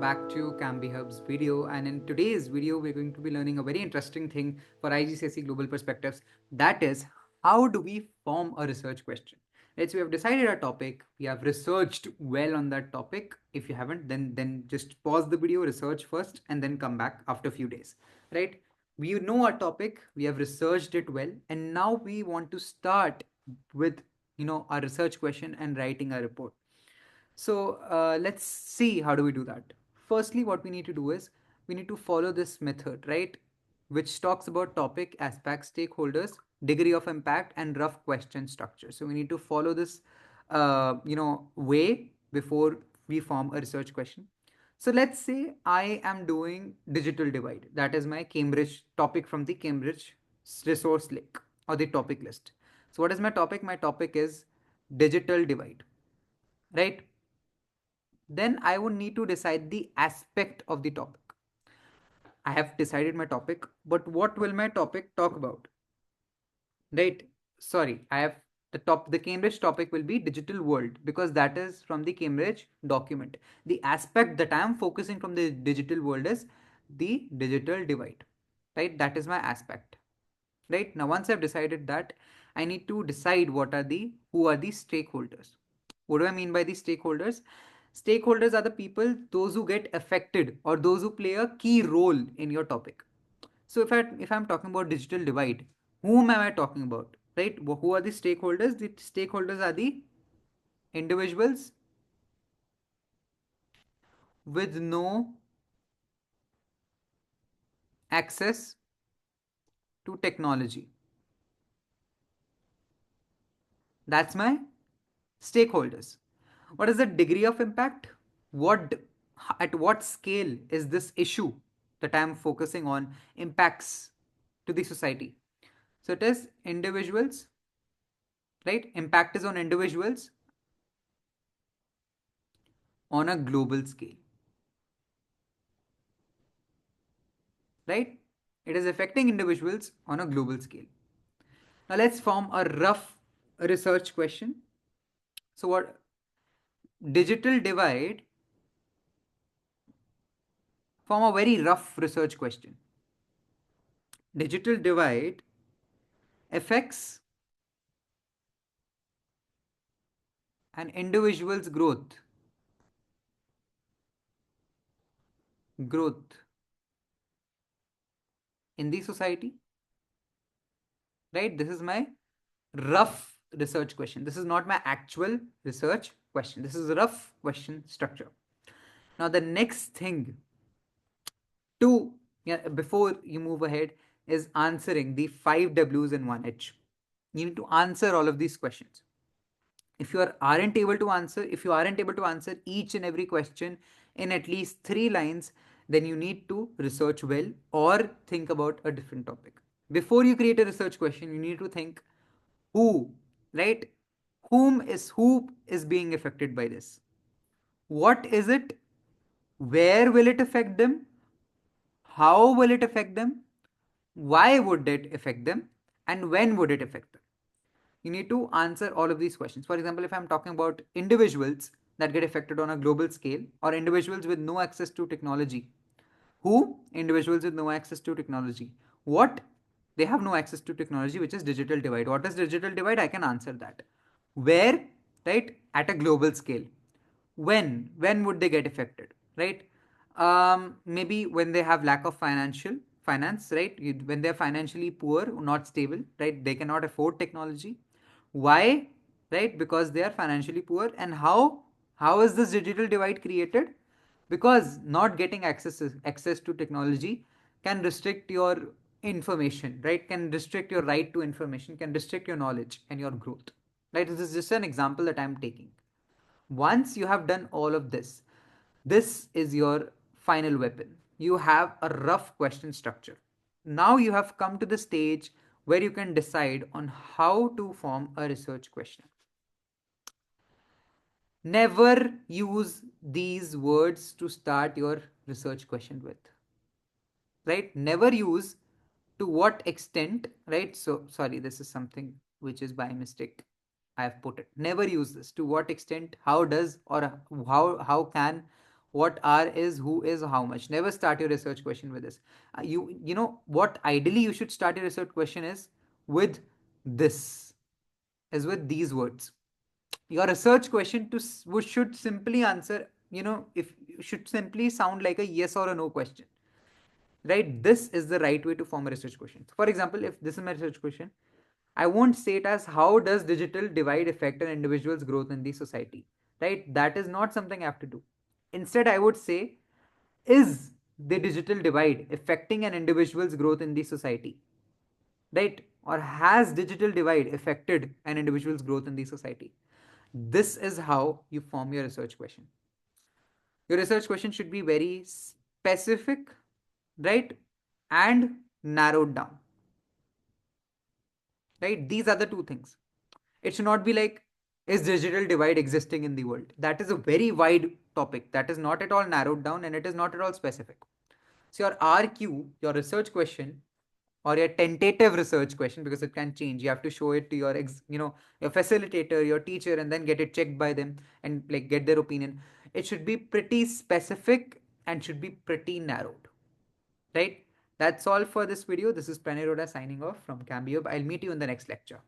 back to CambiHub's video, and in today's video we're going to be learning a very interesting thing for IGCSE Global Perspectives. That is, how do we form a research question? Right, so we have decided our topic, we have researched well on that topic. If you haven't, then just pause the video, research first, and then come back after a few days. Right? We know our topic, we have researched it well, and now we want to start with our research question and writing a report. So let's see how do we do that. Firstly, what we need to do is we need to follow this method, right? Which talks about topic, aspects, stakeholders, degree of impact, and rough question structure. So we need to follow this, way before we form a research question. So let's say I am doing digital divide. That is my Cambridge topic from the Cambridge resource link or the topic list. So what is my topic? My topic is digital divide, right? Then I would need to decide the aspect of the topic. I have decided my topic, but what will my topic talk about? Right? Sorry, I have the Cambridge topic will be digital world because that is from the Cambridge document. The aspect that I am focusing from the digital world is the digital divide. Right? That is my aspect. Right? Now once I've decided that, I need to decide who are the stakeholders. What do I mean by the stakeholders? Stakeholders are the people, those who get affected or those who play a key role in your topic. So if I'm talking about digital divide, whom am I talking about? Right? Who are the stakeholders? The stakeholders are the individuals with no access to technology. That's my stakeholders. What is the degree of impact? What at what scale is this issue that I am focusing on impacts to the society? So it is individuals, right? Impact is on individuals on a global scale, right? It is affecting individuals on a global scale. Now let's form a rough research question. So what digital divide, form a very rough research question. Digital divide affects an individual's growth in the society, right? This is my rough research question. This is not my actual research question. This is a rough question structure. Now the next thing to, yeah, before you move ahead, is answering the 5 W's and 1 H. You need to answer all of these questions. If you aren't able to answer each and every question in at least 3 lines, then you need to research well or think about a different topic. Before you create a research question, you need to think who, right? Who is being affected by this? What is it? Where will it affect them? How will it affect them? Why would it affect them? And when would it affect them? You need to answer all of these questions. For example, if I'm talking about individuals that get affected on a global scale or individuals with no access to technology, who? Individuals with no access to technology. What? They have no access to technology, which is digital divide. What is digital divide? I can answer that. Where? Right? At a global scale. When would they get affected? Right? Maybe when they have lack of finance, right? When they're financially poor, not stable, right? They cannot afford technology. Why? Right? Because they are financially poor. And how is this digital divide created? Because not getting access to technology can restrict your information, right? Can restrict your right to information, can restrict your knowledge and your growth, right? This is just an example that I'm taking. Once you have done all of this, this is your final weapon. You have a rough question structure. Now you have come to the stage where you can decide on how to form a research question. Never use these words to start your research question with, right? Never use to what extent, right? So sorry, this is something which is by mistake I have put it. Never use this to what extent, how does, or how can, what are is, who is, how much. Never start your research question with this. You know what ideally you should start your research question is with this, is with these words. Your research question should simply answer, if should simply sound like a yes or a no question, right? This is the right way to form a research question. For example, if this is my research question, I won't say it as how does digital divide affect an individual's growth in the society, right? That is not something I have to do. Instead, I would say, is the digital divide affecting an individual's growth in the society, right? Or has digital divide affected an individual's growth in the society? This is how you form your research question. Your research question should be very specific, right? And narrowed down, right? These are the two things. It should not be like, is digital divide existing in the world? That is a very wide topic. That is not at all narrowed down and it is not at all specific. So your RQ, your research question, or your tentative research question, because it can change. You have to show it to your your facilitator, your teacher, and then get it checked by them and like get their opinion. It should be pretty specific and should be pretty narrowed, right? That's all for this video. This is Pranay Roda signing off from CambiHub. I'll meet you in the next lecture.